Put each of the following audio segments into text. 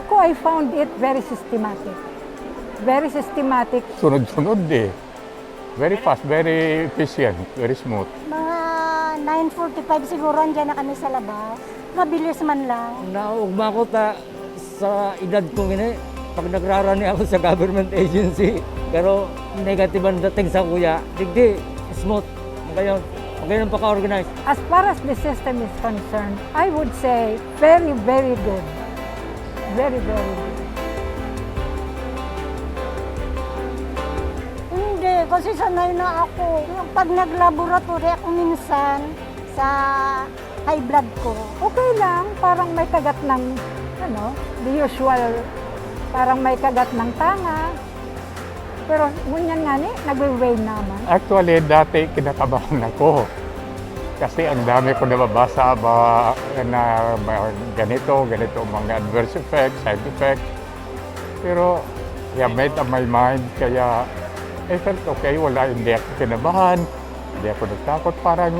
Ako, I found it very systematic. Very systematic. Sunod-sunod eh. Very fast, very efficient, very smooth. Mga 9:45 siguro andyan na kami sa labas. Mabilis man lang. Naugma ko sa edad ko gini, pag nagrarani ako sa government agency, pero negative ang dating sa kuya, digdi, smooth. Magayon paka-organize. As far as the system is concerned, I would say very, very good. Very, very good. Hindi, kasi sanay na ako. Pag nag-laboratory ako minsan sa high blood ko. Okay lang, parang may kagat ng, the usual, parang may kagat ng tanga. Pero ngunyan nga nagwe-weigh naman. Actually, dati kinakabahan ako. Kasi ang dami ko nababasa na ganito mga adverse effects, side effects. Pero I made up my mind, kaya I felt okay, hindi ako kinabahan, hindi ako nagtakot. Parang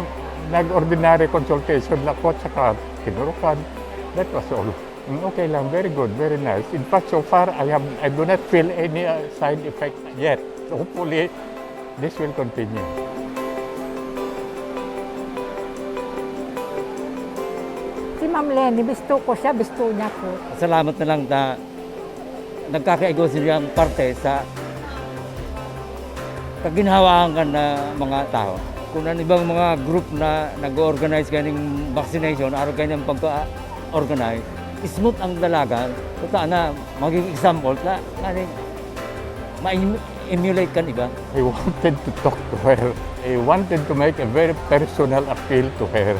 nag-ordinary consultation lang ako, tsaka tinurukan. That was all. Okay lang, very good, very nice. In fact, so far, I do not feel any side effects yet. So hopefully, this will continue. Si Ma'am Leni, bisto ko siya, bisto niya ko. Salamat na lang na nagkakaigo silang parte sa kaginhawaan ka na mga tao. Kung ano ibang mga group na nag-organize kaning vaccination, araw kayo ng pag-organize, smooth ang dalagan, totoo na magiging example na ma-emulate kan iba. I wanted to talk to her. I wanted to make a very personal appeal to her.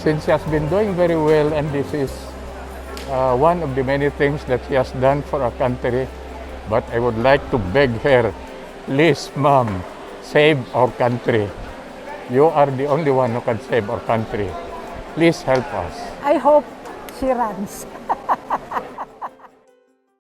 Since she has been doing very well, and this is one of the many things that she has done for our country, but I would like to beg her, please, Ma'am, save our country. You are the only one who can save our country. Please help us. I hope she runs.